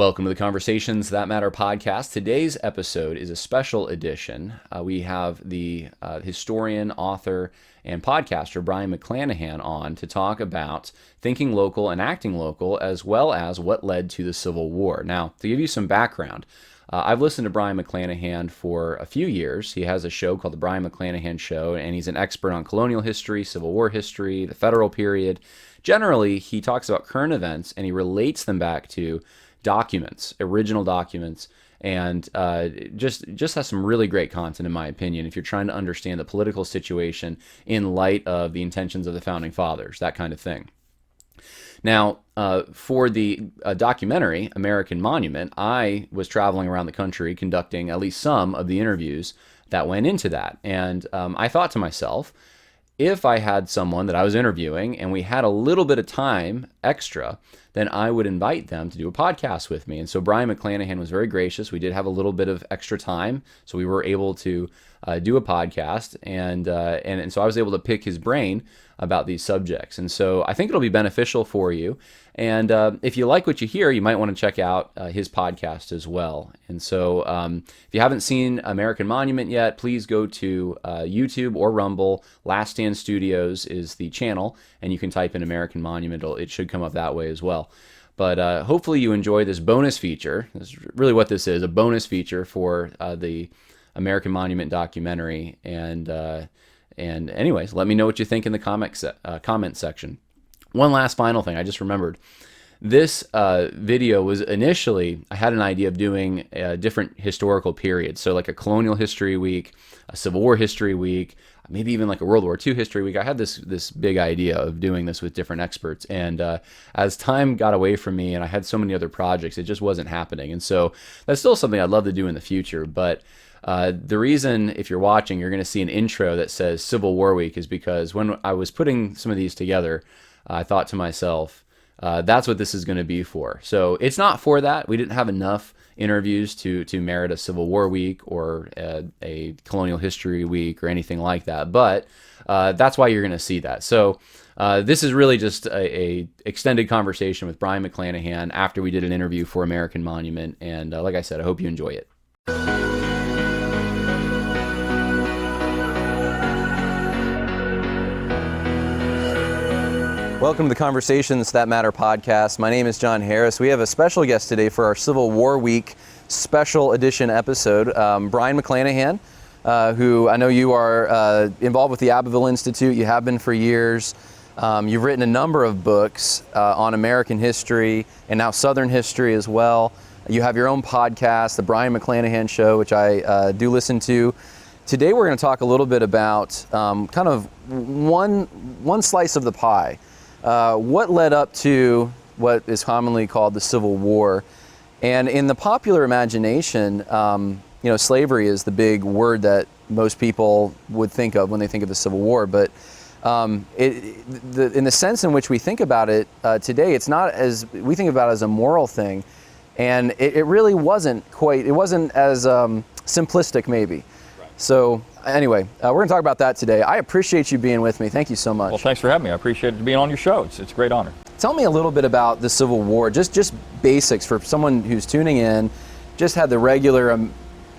Welcome to the Conversations That Matter podcast. Today's episode is a special edition. We have the historian, author, and podcaster Brion McClanahan on to talk about thinking local and acting local, as well as what led to the Civil War. Now, to give you some background, I've listened to Brion McClanahan for a few years. He has a show called The Brion McClanahan Show, and he's an expert on colonial history, Civil War history, the federal period. Generally, he talks about current events, and he relates them back to documents, original documents, and just has some really great content, in my opinion, if you're trying to understand the political situation in light of the intentions of the Founding Fathers, that kind of thing. Now, for the documentary, American Monument, I was traveling around the country conducting at least some of the interviews that went into that. And I thought to myself, if I had someone that I was interviewing and we had a little bit of time extra, then I would invite them to do a podcast with me. And so Brion McClanahan was very gracious. We did have a little bit of extra time, so we were able to do a podcast, and so I was able to pick his brain about these subjects. And so I think it'll be beneficial for you. And if you like what you hear, you might want to check out his podcast as well. And so if you haven't seen American Monument yet, please go to YouTube or Rumble. Last Stand Studios is the channel, and you can type in American Monument. It should come up that way as well. But hopefully you enjoy this bonus feature. This is really what this is, a bonus feature for the American Monument documentary. And anyways, let me know what you think in the comment section. One last final thing, I just remembered. This video was initially, I had an idea of doing different historical periods. So like a colonial history week, a Civil War history week, maybe even like a World War II history week. I had this big idea of doing this with different experts. And as time got away from me and I had so many other projects, it just wasn't happening. And so that's still something I'd love to do in the future. But the reason, if you're watching, you're going to see an intro that says Civil War Week is because when I was putting some of these together, I thought to myself, that's what this is going to be for. So it's not for that. We didn't have enough interviews to merit a Civil War Week or a Colonial History Week or anything like that. But that's why you're going to see that. So this is really just a extended conversation with Brion McClanahan after we did an interview for American Monument. And like I said, I hope you enjoy it. Welcome to the Conversations That Matter podcast. My name is John Harris. We have a special guest today for our Civil War Week special edition episode, Brion McClanahan, who I know you are involved with the Abbeville Institute. You have been for years. You've written a number of books on American history and now Southern history as well. You have your own podcast, The Brion McClanahan Show, which I do listen to. Today we're going to talk a little bit about kind of one slice of the pie. What led up to what is commonly called the Civil War. And in the popular imagination, slavery is the big word that most people would think of when they think of the Civil War. But in the sense in which we think about it today, it's not as, we think about it as a moral thing. And it really wasn't as simplistic maybe. So anyway, we're going to talk about that today. I appreciate you being with me. Thank you so much. Well, thanks for having me. I appreciate being on your show. It's a great honor. Tell me a little bit about the Civil War, just basics for someone who's tuning in, just had the regular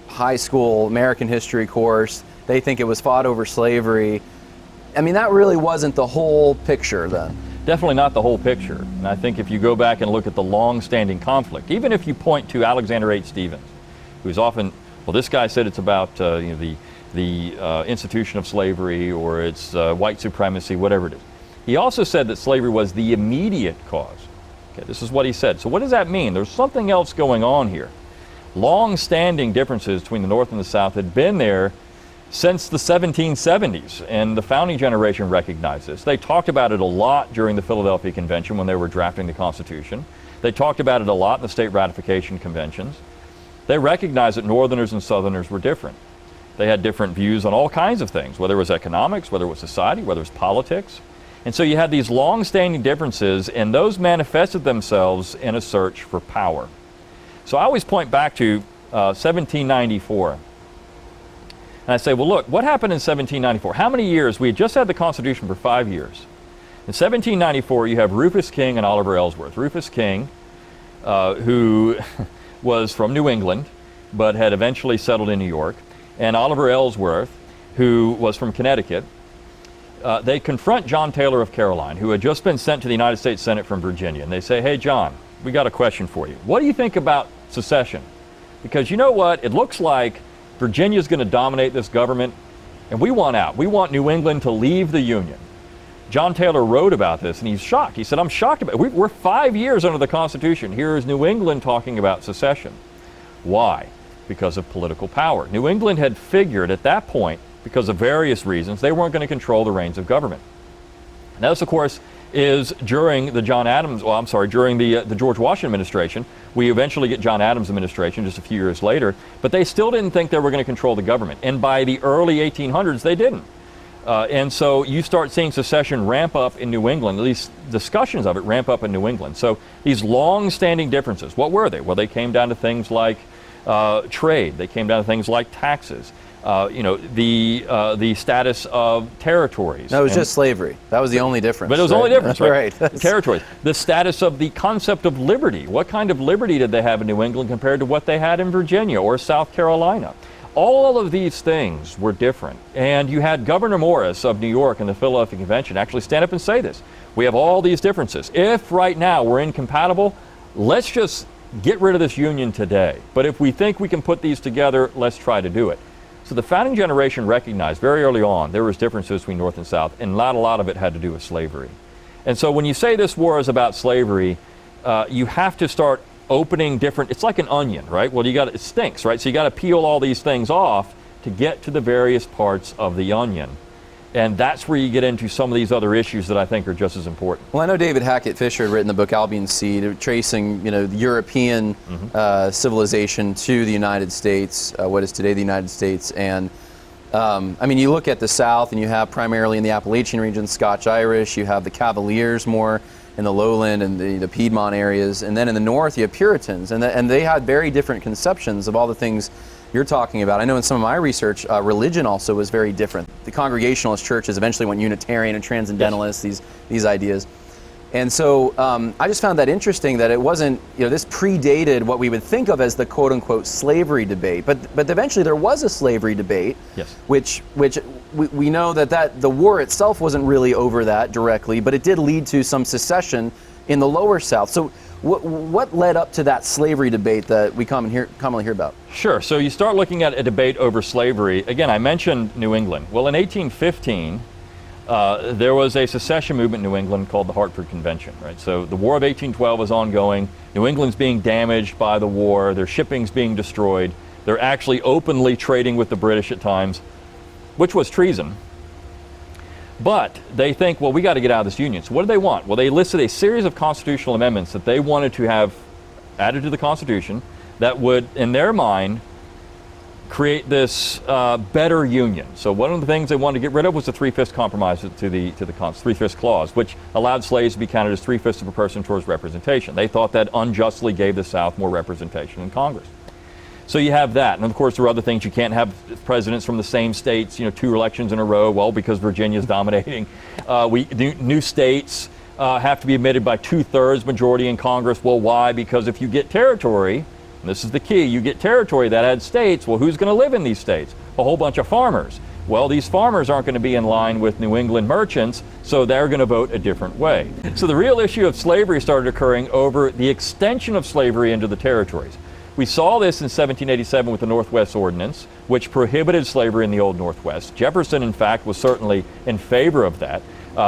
high school American history course. They think it was fought over slavery. I mean, that really wasn't the whole picture then. Definitely not the whole picture. And I think if you go back and look at the long-standing conflict, even if you point to Alexander H. Stephens, who's often, well, this guy said it's about the institution of slavery or it's white supremacy, whatever it is. He also said that slavery was the immediate cause. Okay, this is what he said. So what does that mean? There's something else going on here. Long-standing differences between the North and the South had been there since the 1770s, and the founding generation recognized this. They talked about it a lot during the Philadelphia Convention when they were drafting the Constitution. They talked about it a lot in the state ratification conventions. They recognized that Northerners and Southerners were different. They had different views on all kinds of things, whether it was economics, whether it was society, whether it was politics. And so you had these long-standing differences, and those manifested themselves in a search for power. So I always point back to 1794. And I say, well, look, what happened in 1794? How many years? We had just had the Constitution for 5 years. In 1794, you have Rufus King and Oliver Ellsworth. Rufus King who was from New England, but had eventually settled in New York, and Oliver Ellsworth, who was from Connecticut. They confront John Taylor of Caroline, who had just been sent to the United States Senate from Virginia, and they say, hey, John, we got a question for you. What do you think about secession? Because you know what? It looks like Virginia's going to dominate this government, and we want out. We want New England to leave the Union. John Taylor wrote about this, and he's shocked. He said, I'm shocked about it. We're 5 years under the Constitution. Here is New England talking about secession. Why? Because of political power. New England had figured at that point, because of various reasons, they weren't going to control the reins of government. Now, this, of course, is during the during the George Washington administration. We eventually get John Adams' administration just a few years later, but they still didn't think they were going to control the government. And by the early 1800s, they didn't. And so you start seeing secession ramp up in New England, at least discussions of it ramp up in New England. So these long-standing differences, what were they? Well, they came down to things like trade. They came down to things like taxes. The status of territories. No, it was just slavery. That was the only difference. But it was the only difference, right? Right. Territories. The status of the concept of liberty. What kind of liberty did they have in New England compared to what they had in Virginia or South Carolina? All of these things were different. And you had Governor Morris of New York in the Philadelphia Convention actually stand up and say this. We have all these differences. If right now we're incompatible, let's just get rid of this union today. But if we think we can put these together, let's try to do it. So the founding generation recognized very early on there was differences between North and South, and not a lot of it had to do with slavery. And so when you say this war is about slavery, you have to start opening different, it's like an onion, right? Well, it stinks, right? So you got to peel all these things off to get to the various parts of the onion. And that's where you get into some of these other issues that I think are just as important. Well, I know David Hackett Fisher had written the book Albion Seed, tracing the European civilization to the United States, what is today the United States. And you look at the South, and you have primarily in the Appalachian region Scotch-Irish, you have the Cavaliers more in the lowland and the Piedmont areas, and then in the North you have Puritans, and they had very different conceptions of all the things you're talking about. I know in some of my research, religion also was very different. The Congregationalist churches eventually went Unitarian and Transcendentalists, these ideas. And so I just found that interesting that it wasn't, this predated what we would think of as the quote-unquote slavery debate. But eventually there was a slavery debate, yes, which we know that the war itself wasn't really over that directly, but it did lead to some secession in the lower South. So what led up to that slavery debate that we commonly hear about? Sure. So you start looking at a debate over slavery. Again, I mentioned New England. Well, in 1815, there was a secession movement in New England called the Hartford Convention, right? So the War of 1812 is ongoing. New England's being damaged by the war. Their shipping's being destroyed. They're actually openly trading with the British at times, which was treason. But they think, well, we got to get out of this union. So what do they want? Well, they listed a series of constitutional amendments that they wanted to have added to the Constitution that would, in their mind, create this better union. So one of the things they wanted to get rid of was the three-fifths compromise to the three-fifths clause, which allowed slaves to be counted as three-fifths of a person towards representation. They thought that unjustly gave the South more representation in Congress. So you have that, and of course there are other things. You can't have presidents from the same states, 2 elections in a row. Well, because Virginia's dominating. New states have to be admitted by 2/3 majority in Congress. Well, why? Because if you get territory, and this is the key, you get territory that adds states. Well, who's going to live in these states? A whole bunch of farmers. Well, these farmers aren't going to be in line with New England merchants, so they're going to vote a different way. So the real issue of slavery started occurring over the extension of slavery into the territories. We saw this in 1787 with the Northwest Ordinance, which prohibited slavery in the Old Northwest. Jefferson, in fact, was certainly in favor of that,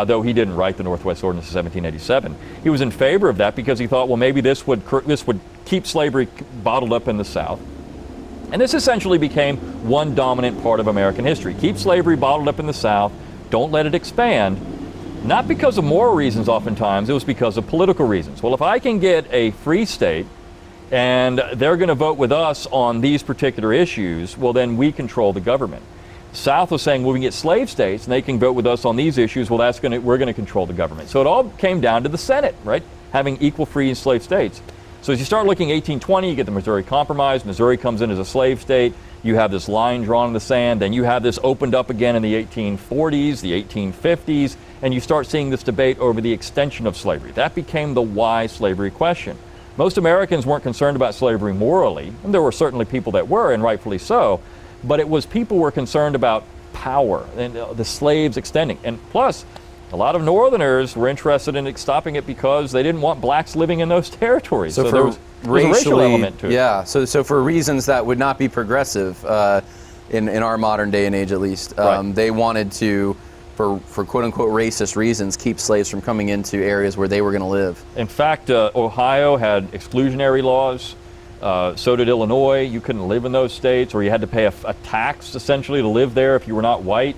though he didn't write the Northwest Ordinance in 1787. He was in favor of that because he thought, well, maybe this would keep slavery bottled up in the South. And this essentially became one dominant part of American history. Keep slavery bottled up in the South, don't let it expand. Not because of moral reasons oftentimes, it was because of political reasons. Well, if I can get a free state, and they're going to vote with us on these particular issues, well, then we control the government. The South was saying, well, we can get slave states, and they can vote with us on these issues. Well, we're going to control the government. So it all came down to the Senate, right? Having equal free and slave states. So as you start looking 1820, you get the Missouri Compromise. Missouri comes in as a slave state. You have this line drawn in the sand. Then you have this opened up again in the 1840s, the 1850s, and you start seeing this debate over the extension of slavery. That became the why slavery question. Most Americans weren't concerned about slavery morally, and there were certainly people that were, and rightfully so, but it was people were concerned about power and the slaves extending. And plus, a lot of Northerners were interested in stopping it because they didn't want blacks living in those territories. So there was a racial element to it. Yeah, so for reasons that would not be progressive in our modern day and age at least, Right. they wanted to, for quote-unquote racist reasons, keep slaves from coming into areas where they were going to live. In fact, Ohio had exclusionary laws. So did Illinois. You couldn't live in those states, or you had to pay a tax essentially to live there if you were not white.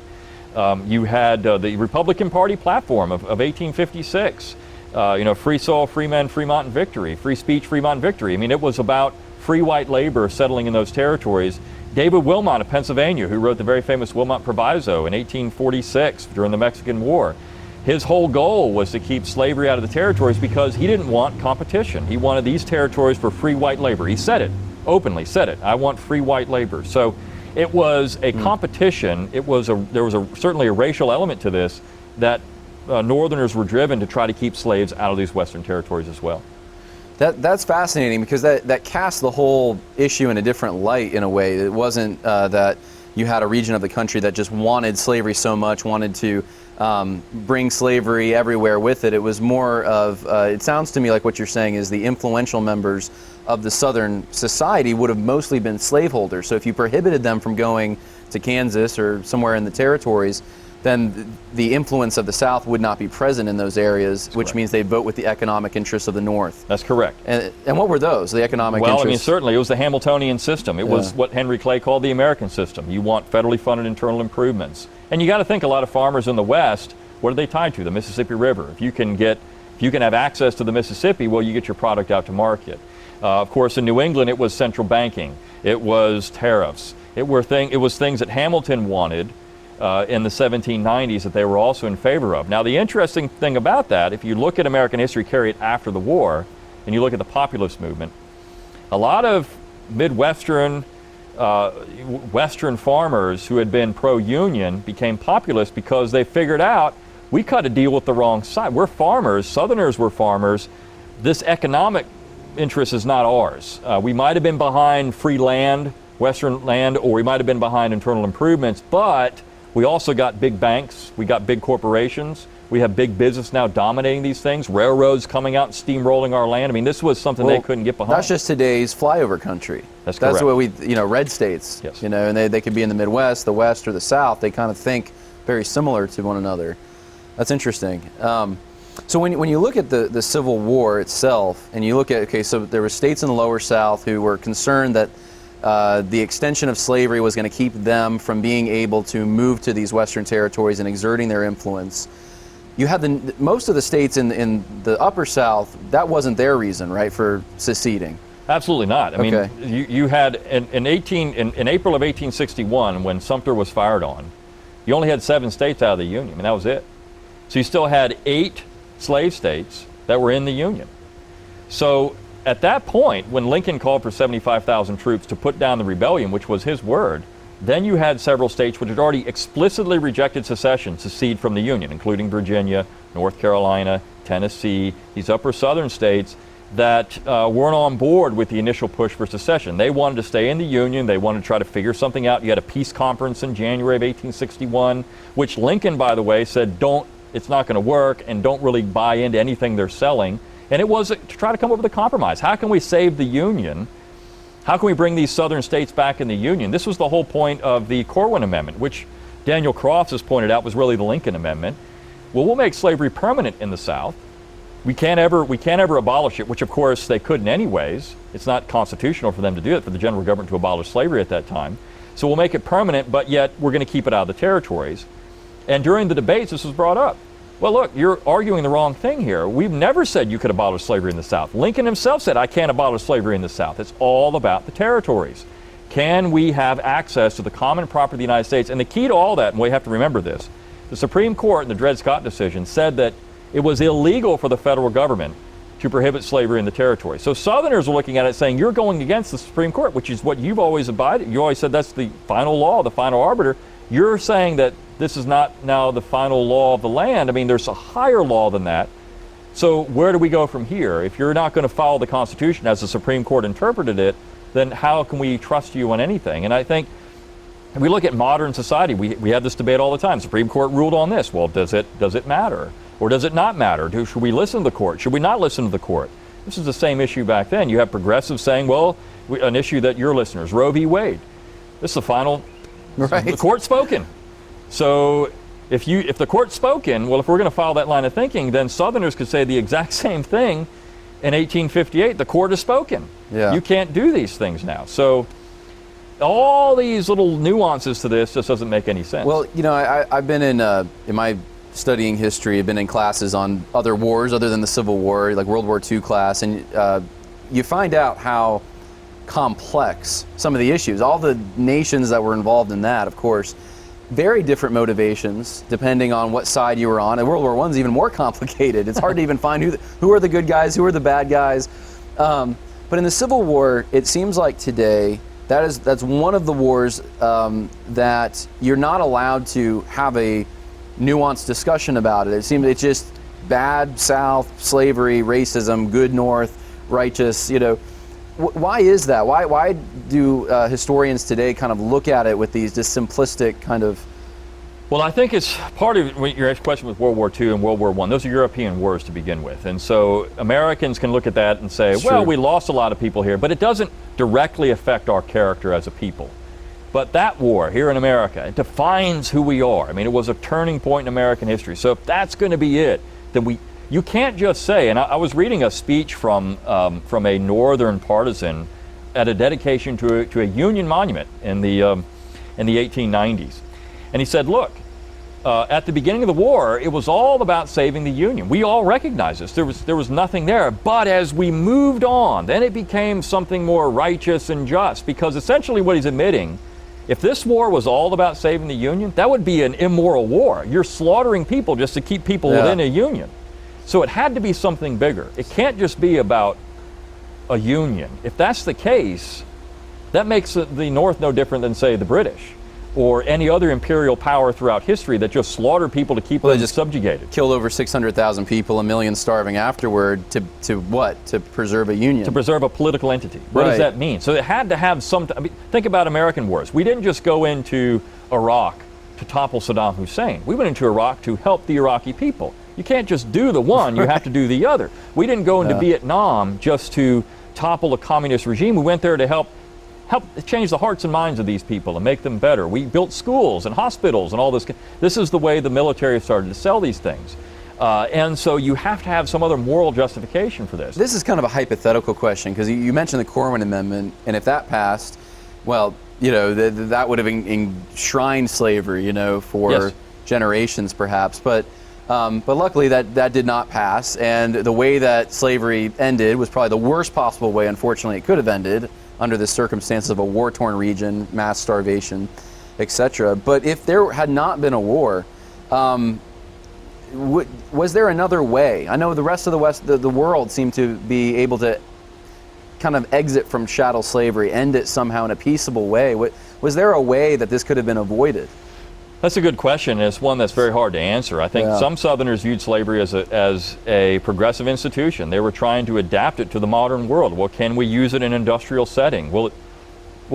You had the Republican Party platform of 1856. Free soil, free men, Fremont and victory. Free speech, Fremont and victory. I mean, it was about free white labor settling in those territories. David Wilmot of Pennsylvania, who wrote the very famous Wilmot Proviso in 1846 during the Mexican War, his whole goal was to keep slavery out of the territories because he didn't want competition. He wanted these territories for free white labor. He said it, openly said it, I want free white labor. So it was a competition. There was certainly a racial element to this that Northerners were driven to try to keep slaves out of these Western territories as well. That's fascinating because that casts the whole issue in a different light in a way. It wasn't that you had a region of the country that just wanted slavery so much, wanted to bring slavery everywhere with it. It was more of, it sounds to me like what you're saying is the influential members of the Southern society would have mostly been slaveholders. So if you prohibited them from going to Kansas or somewhere in the territories, then the influence of the South would not be present in those areas, which means they'd vote with the economic interests of the North. That's correct. And what were those, the economic interests? Well, I mean, certainly it was the Hamiltonian system. It was what Henry Clay called the American system. You want federally funded internal improvements. And you got to think a lot of farmers in the West, what are they tied to? The Mississippi River. If you can have access to the Mississippi, well, you get your product out to market. Of course, in New England, it was central banking. It was tariffs. It was things that Hamilton wanted in the 1790s that they were also in favor of. Now, the interesting thing about that, if you look at American history carried after the war, and you look at the populist movement, a lot of Midwestern, Western farmers who had been pro-union became populist because they figured out we cut a deal with the wrong side. We're farmers. Southerners were farmers. This economic interest is not ours. We might have been behind free land, Western land, or we might have been behind internal improvements, but we also got big banks, we got big corporations, we have big business now dominating these things, railroads coming out and steamrolling our land. I mean, this was something they couldn't get behind. That's just today's flyover country. That's correct. That's what red states, yes. And they could be in the Midwest, the West, or the South. They kind of think very similar to one another. That's interesting. So when you look at the Civil War itself, and you look at, so there were states in the Lower South who were concerned that the extension of slavery was going to keep them from being able to move to these Western territories and exerting their influence. You had most of the states in the Upper South, that wasn't their reason, right, for seceding. Absolutely not. I mean, you had in April of 1861, when Sumter was fired on, you only had 7 states out of the Union, and that was it. So you still had 8 slave states that were in the Union. So at that point, when Lincoln called for 75,000 troops to put down the rebellion, which was his word, then you had several states which had already explicitly rejected secession, secede from the Union, including Virginia, North Carolina, Tennessee, these upper southern states that weren't on board with the initial push for secession. They wanted to stay in the Union. They wanted to try to figure something out. You had a peace conference in January of 1861, which Lincoln, by the way, said, it's not going to work, and don't really buy into anything they're selling. And it was to try to come up with a compromise. How can we save the Union? How can we bring these southern states back in the Union? This was the whole point of the Corwin Amendment, which Daniel Crofts has pointed out was really the Lincoln Amendment. Well, we'll make slavery permanent in the South. We can't ever abolish it, which of course they couldn't anyways. It's not constitutional for them to do it, for the general government to abolish slavery at that time. So we'll make it permanent, but yet we're going to keep it out of the territories. And during the debates, this was brought up. Well, look, you're arguing the wrong thing here. We've never said you could abolish slavery in the South. Lincoln himself said, I can't abolish slavery in the South. It's all about the territories. Can we have access to the common property of the United States? And the key to all that, and we have to remember this, the Supreme Court in the Dred Scott decision said that it was illegal for the federal government to prohibit slavery in the territory. So Southerners were looking at it saying, you're going against the Supreme Court, which is what you've always abided. You always said that's the final law, the final arbiter. You're saying that this is not now the final law of the land. I mean, there's a higher law than that. So where do we go from here? If you're not going to follow the Constitution as the Supreme Court interpreted it, then how can we trust you on anything? And I think if we look at modern society, we have this debate all the time. Supreme Court ruled on this. Well, does it matter? Or does it not matter? Should we listen to the court? Should we not listen to the court? This is the same issue back then. You have progressives saying, well, an issue that your listeners, Roe v. Wade, this is the final, Right. the court's spoken. So if the court's spoken, well, if we're going to follow that line of thinking, then Southerners could say the exact same thing in 1858. The court has spoken. Yeah. You can't do these things now. So all these little nuances to this just doesn't make any sense. Well, I've been in my studying history, I've been in classes on other wars other than the Civil War, like World War II class, and you find out how complex some of the issues, all the nations that were involved in that, of course, very different motivations depending on what side you were on. And World War I is even more complicated. It's hard to even find who are the good guys, who are the bad guys. But in the Civil War, it seems like today that's one of the wars that you're not allowed to have a nuanced discussion about it. It seems it's just bad South, slavery, racism, good North, righteous. Why is that? Why do historians today kind of look at it with these just simplistic kind of? Well, I think it's part of your question with World War II and World War I. Those are European wars to begin with. And so Americans can look at that and say, well, we lost a lot of people here, but it doesn't directly affect our character as a people. But that war here in America, it defines who we are. I mean, it was a turning point in American history. So if that's going to be it, then you can't just say, and I was reading a speech from a Northern partisan at a dedication to a Union monument in the 1890s. And he said, look, at the beginning of the war, it was all about saving the Union. We all recognize this. There was nothing there. But as we moved on, then it became something more righteous and just, because essentially what he's admitting, if this war was all about saving the Union, that would be an immoral war. You're slaughtering people just to keep people within a Union. So it had to be something bigger. It can't just be about a Union. If that's the case, that makes the North no different than, say, the British or any other imperial power throughout history that just slaughtered people to keep them just subjugated. Killed over 600,000 people, 1 million starving afterward to what? To preserve a union. To preserve a political entity. What does that mean? So it had to have some, think about American wars. We didn't just go into Iraq to topple Saddam Hussein. We went into Iraq to help the Iraqi people. You can't just do the one, you have to do the other. We didn't go into Vietnam just to topple a communist regime. We went there to help change the hearts and minds of these people and make them better. We built schools and hospitals and all this. This is the way the military started to sell these things. And so you have to have some other moral justification for this. This is kind of a hypothetical question, because you mentioned the Corwin Amendment, and if that passed, well, that would have enshrined slavery, for generations perhaps. But luckily that did not pass, and the way that slavery ended was probably the worst possible way, unfortunately, it could have ended under the circumstances of a war-torn region, mass starvation, etc. But if there had not been a war, was there another way? I know the rest of the world seemed to be able to kind of exit from chattel slavery, end it somehow in a peaceable way. Was there a way that this could have been avoided? That's a good question, and it's one that's very hard to answer. I think some Southerners viewed slavery as a progressive institution. They were trying to adapt it to the modern world. Well, can we use it in an industrial setting? Will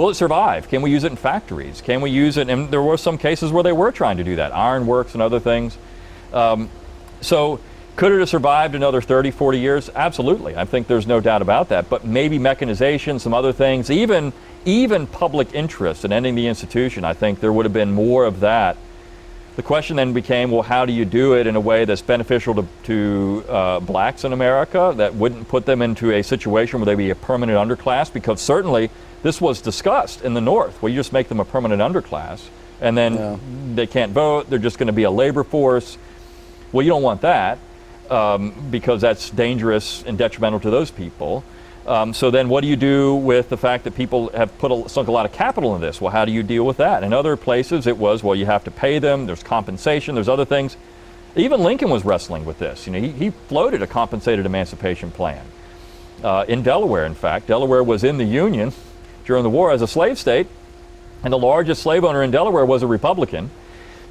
it survive? Can we use it in factories? Can we use it? And there were some cases where they were trying to do that, ironworks and other things. So could it have survived another 30, 40 years? Absolutely. I think there's no doubt about that. But maybe mechanization, some other things, even public interest in ending the institution, I think there would have been more of that. The question then became, well, how do you do it in a way that's beneficial to blacks in America, that wouldn't put them into a situation where they'd be a permanent underclass? Because certainly this was discussed in the North. Well, you just make them a permanent underclass, and then they can't vote. They're just going to be a labor force. Well, you don't want that because that's dangerous and detrimental to those people. So then what do you do with the fact that people have sunk a lot of capital in this? Well, how do you deal with that? In other places it was, well, you have to pay them, there's compensation, there's other things. Even Lincoln was wrestling with this. He floated a compensated emancipation plan. In Delaware, in fact. Delaware was in the Union during the war as a slave state, and the largest slave owner in Delaware was a Republican.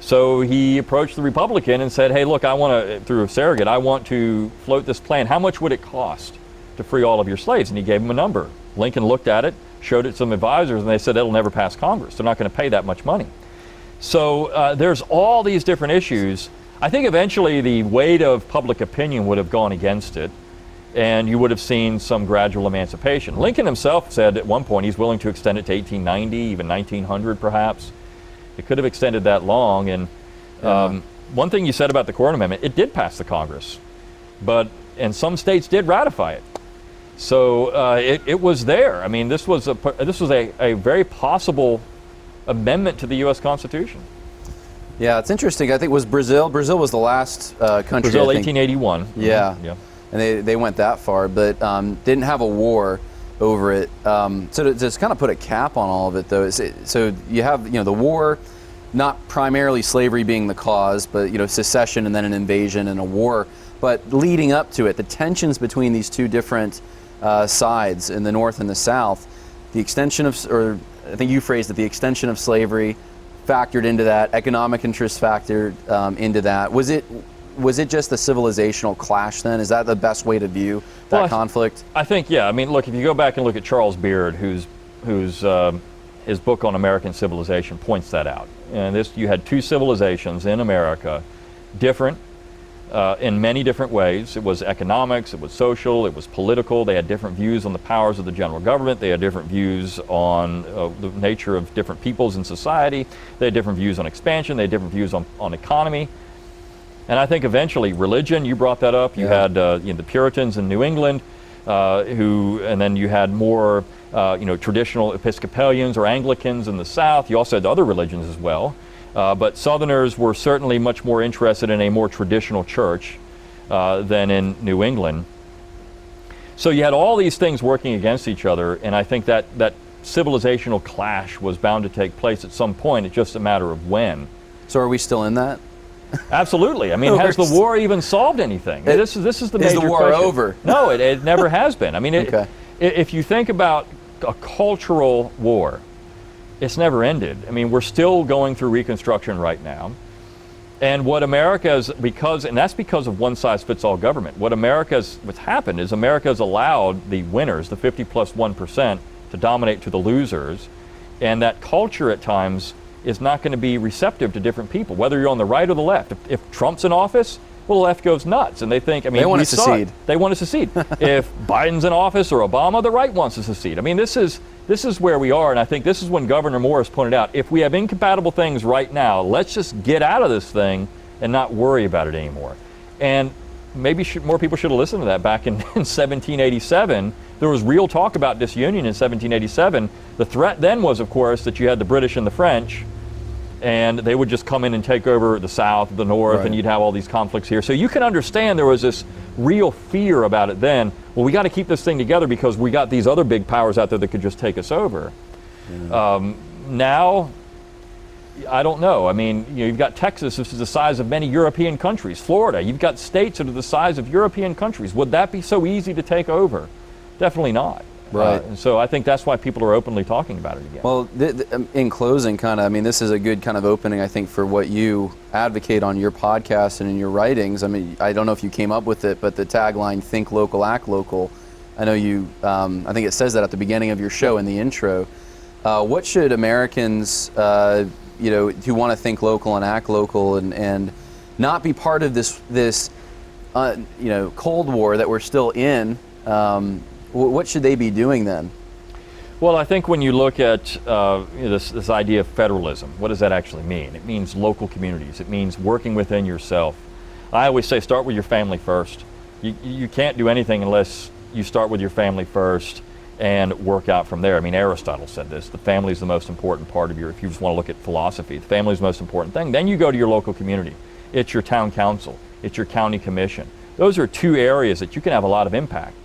So he approached the Republican and said, hey, look, I want to, through a surrogate, I want to float this plan. How much would it cost to free all of your slaves? And he gave him a number. Lincoln looked at it, showed it to some advisors, and they said it'll never pass Congress. They're not going to pay that much money. So there's all these different issues. I think eventually the weight of public opinion would have gone against it, and you would have seen some gradual emancipation. Lincoln himself said at one point he's willing to extend it to 1890, even 1900 perhaps. It could have extended that long. And one thing you said about the Corn Amendment, it did pass the Congress, and some states did ratify it. So it was there. I mean, this was a very possible amendment to the U.S. Constitution. Yeah, it's interesting. I think it was Brazil. Brazil was the last country. Brazil, 1881. Yeah. Mm-hmm. Yeah. And they went that far, but didn't have a war over it. So to just kind of put a cap on all of it, though, so you have the war, not primarily slavery being the cause, but secession and then an invasion and a war. But leading up to it, the tensions between these two different sides in the North and the South, the extension of, or I think you phrased it, the extension of slavery factored into that, economic interest factored into that. Was it just a civilizational clash then? Is that the best way to view that conflict? I think, yeah. I mean, look, if you go back and look at Charles Beard, whose his book on American civilization points that out. And you had two civilizations in America, different in many different ways. It was economics, it was social, it was political. They had different views on the powers of the general government. They had different views on the nature of different peoples in society. They had different views on expansion. They had different views on economy. And I think eventually religion, you brought that up. You had the Puritans in New England, and then you had more traditional Episcopalians or Anglicans in the South. You also had other religions as well. But Southerners were certainly much more interested in a more traditional church than in New England. So you had all these things working against each other, and I think that civilizational clash was bound to take place at some point. It's just a matter of when. So are we still in that? Absolutely. I mean, has the war even solved anything? This is the major question. Is the war over? No, it never has been. I mean, if you think about a cultural war, it's never ended. I mean, we're still going through Reconstruction right now. And what America's, and that's because of one-size-fits-all government. What's happened is America's allowed the winners, the 50+1%, to dominate to the losers. And that culture at times is not going to be receptive to different people, whether you're on the right or the left. If Trump's in office, well, the left goes nuts, and they think, I mean, they want to secede. They want to secede. If Biden's in office or Obama, the right wants to secede. I mean, this is where we are, and I think this is when Governor Morris pointed out, if we have incompatible things right now, let's just get out of this thing and not worry about it anymore. And maybe more people should have listened to that back in 1787. There was real talk about disunion in 1787. The threat then was, of course, that you had the British and the French, and they would just come in and take over the South, the North, right. And you'd have all these conflicts here. So you can understand there was this real fear about it then. Well, we got to keep this thing together because we got these other big powers out there that could just take us over. Yeah. Now, I don't know. I mean, you've got Texas, which is the size of many European countries. Florida, you've got states that are the size of European countries. Would that be so easy to take over? Definitely not. Right. And so I think that's why people are openly talking about it again. Well, in closing, this is a good kind of opening, I think, for what you advocate on your podcast and in your writings. I mean, I don't know if you came up with it, but the tagline, think local, act local, I know you, I think it says that at the beginning of your show in the intro. What should Americans, who want to think local and act local and not be part of this Cold War that we're still in, what should they be doing then? Well, I think when you look at this idea of federalism, what does that actually mean? It means local communities. It means working within yourself. I always say start with your family first. You can't do anything unless you start with your family first and work out from there. I mean, Aristotle said this, the family is the most important part of if you just want to look at philosophy, the family is the most important thing. Then you go to your local community. It's your town council. It's your county commission. Those are two areas that you can have a lot of impact.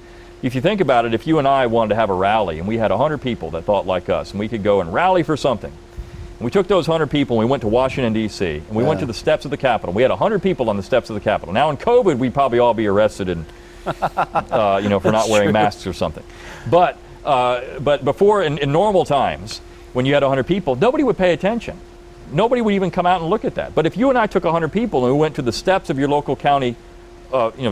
If you think about it, if you and I wanted to have a rally and we had 100 people that thought like us and we could go and rally for something, and we took those 100 people and we went to Washington, D.C., and we went to the steps of the Capitol. We had 100 people on the steps of the Capitol. Now in COVID, we'd probably all be arrested and, for not wearing masks or something. But before, in normal times, when you had 100 people, nobody would pay attention. nobody would even come out and look at that. But if you and I took 100 people and we went to the steps of your local county,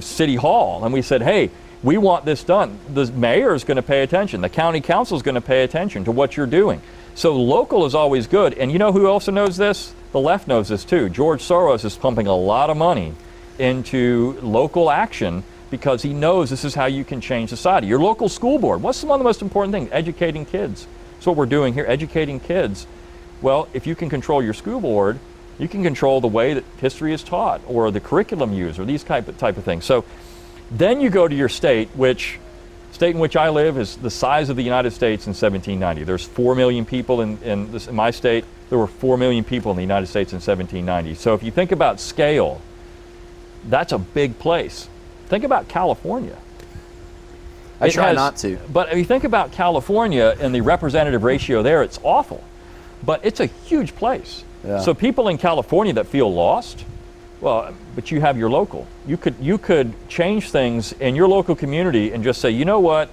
city hall, and we said, hey, we want this done, the mayor is going to pay attention, the county council is going to pay attention to what you're doing. So local is always good. And you know who also knows this? The left knows this too. George Soros is pumping a lot of money into local action because he knows this is how you can change society. Your local school board, what's one of the most important things? Educating kids. That's what we're doing here, educating kids. Well, if you can control your school board, you can control the way that history is taught or the curriculum used or these type of things. So then you go to your state in which I live is the size of the United States in 1790. There's 4 million people in my state. There were 4 million people in the United States in 1790. So if you think about scale, that's a big place. Think about California. I try not to. But if you think about California and the representative ratio there, it's awful. But it's a huge place. Yeah. So people in California that feel lost, well, but you have your local. You could change things in your local community and just say, you know what,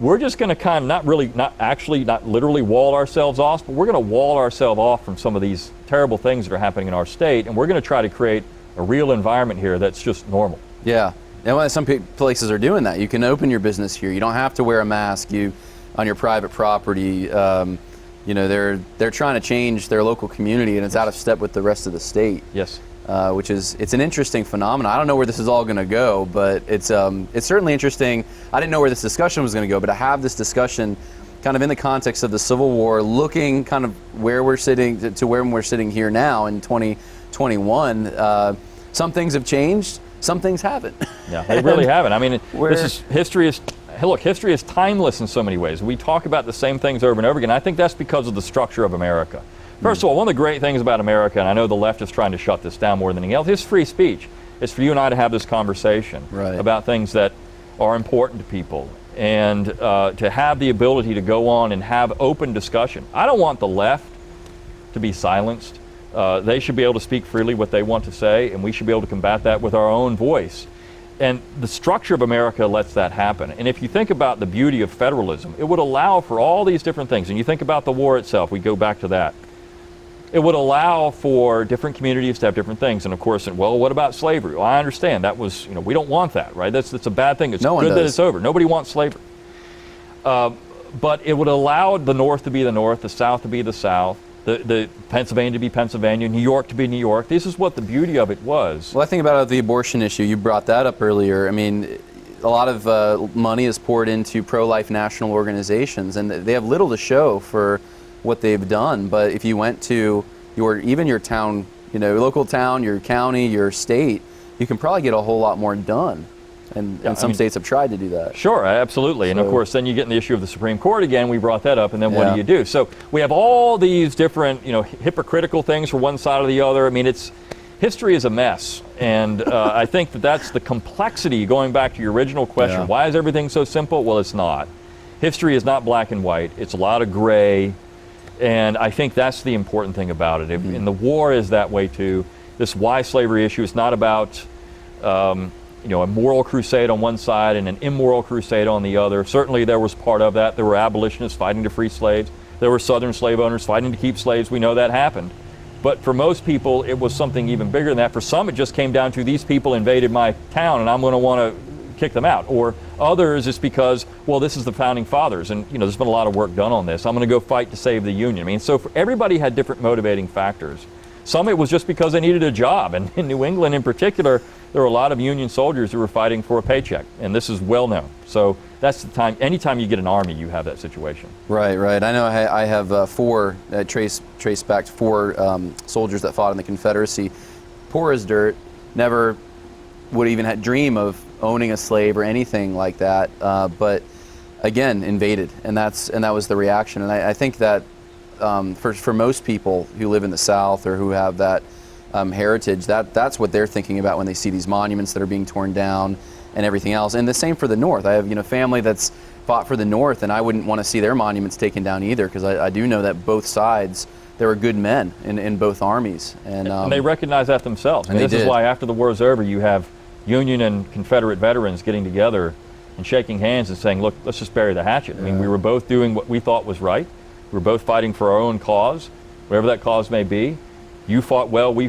we're just going to kind of not literally wall ourselves off, but we're going to wall ourselves off from some of these terrible things that are happening in our state, and we're going to try to create a real environment here that's just normal. Yeah, and some places are doing that. You can open your business here. You don't have to wear a mask. On your private property. They're trying to change their local community, and it's out of step with the rest of the state. Yes. It's an interesting phenomenon. I don't know where this is all going to go, but it's certainly interesting. I didn't know where this discussion was going to go, but to have this discussion kind of in the context of the Civil War, looking kind of where we're sitting to where we're sitting here now in 2021, some things have changed, some things haven't. Yeah, they really haven't. I mean, history is timeless in so many ways. We talk about the same things over and over again. I think that's because of the structure of America. First of all, one of the great things about America, and I know the left is trying to shut this down more than anything else, is free speech. It's for you and I to have this conversation about things that are important to people and to have the ability to go on and have open discussion. I don't want the left to be silenced. They should be able to speak freely what they want to say, and we should be able to combat that with our own voice. And the structure of America lets that happen. And if you think about the beauty of federalism, it would allow for all these different things. And you think about the war itself, we go back to that. It would allow for different communities to have different things. And of course, well, what about slavery? Well, I understand that was, we don't want that, right? That's a bad thing. It's good that it's over. Nobody wants slavery. But it would allow the North to be the North, the South to be the South, the Pennsylvania to be Pennsylvania, New York to be New York. This is what the beauty of it was. Well, I think about the abortion issue. You brought that up earlier. I mean, a lot of money is poured into pro-life national organizations, and they have little to show for what they've done. But if you went to your town, your local town, your county, your state, you can probably get a whole lot more done. And some states have tried to do that. Sure, absolutely. And of course, then you get in the issue of the Supreme Court again. We brought that up, and then what do you do? So we have all these different, hypocritical things for one side or the other. I mean, history is a mess. And I think that's the complexity, going back to your original question. Yeah. Why is everything so simple? Well, it's not. History is not black and white. It's a lot of gray. And I think that's the important thing about it. Mm-hmm. And the war is that way too. This why slavery issue is not about a moral crusade on one side and an immoral crusade on the other. Certainly there was part of that. There were abolitionists fighting to free slaves. There were Southern slave owners fighting to keep slaves. We know that happened. But for most people, it was something even bigger than that. For some, it just came down to these people invaded my town and I'm going to want to kick them out. Or others, it's because, well, this is the founding fathers and there's been a lot of work done on this. I'm going to go fight to save the Union. I mean, so everybody had different motivating factors. Some it was just because they needed a job. And in New England in particular, there were a lot of Union soldiers who were fighting for a paycheck. And this is well known. So that's the time, anytime you get an army, you have that situation. Right. I know I have four, trace back to four soldiers that fought in the Confederacy. Poor as dirt, never would even dream of owning a slave or anything like that. But again, invaded. And that was the reaction. And I think that for most people who live in the South or who have that heritage, that's what they're thinking about when they see these monuments that are being torn down and everything else. And the same for the North. I have family that's fought for the North, and I wouldn't want to see their monuments taken down either, because I do know that both sides, there were good men in both armies, and they recognize that themselves. And this is why after the war is over, you have Union and Confederate veterans getting together and shaking hands and saying, look, let's just bury the hatchet. I mean, we were both doing what we thought was right. We were both fighting for our own cause, whatever that cause may be. You fought well. We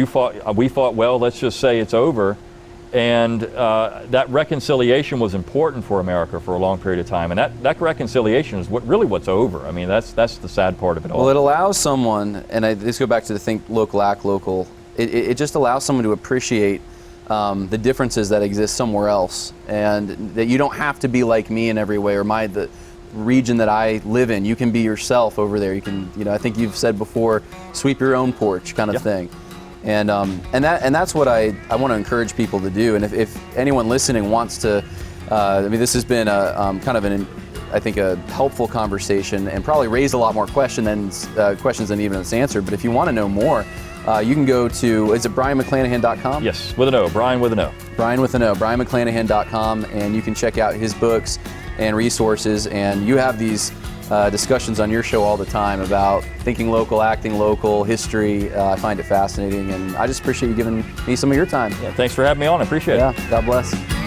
fought well. Let's just say it's over. And that reconciliation was important for America for a long period of time. And that reconciliation is what's over. I mean, that's the sad part of it all. Well, it allows someone, and let's go back to the think local, act local. It just allows someone to appreciate the differences that exist somewhere else, and that you don't have to be like me in every way, or the region that I live in. You can be yourself over there. You can, I think you've said before, sweep your own porch kind of thing. And that's what I want to encourage people to do. And if anyone listening wants to, this has been a kind of I think a helpful conversation, and probably raised a lot more questions than even it's answered. But if you want to know more, you can go to, is it BrionMcClanahan.com? Yes, with an O, Brion with an O. Brion with an O, BrionMcClanahan.com, and you can check out his books and resources. And you have these discussions on your show all the time about thinking local, acting local, history. I find it fascinating, and I just appreciate you giving me some of your time. Yeah, thanks for having me on. I appreciate it. Yeah, God bless.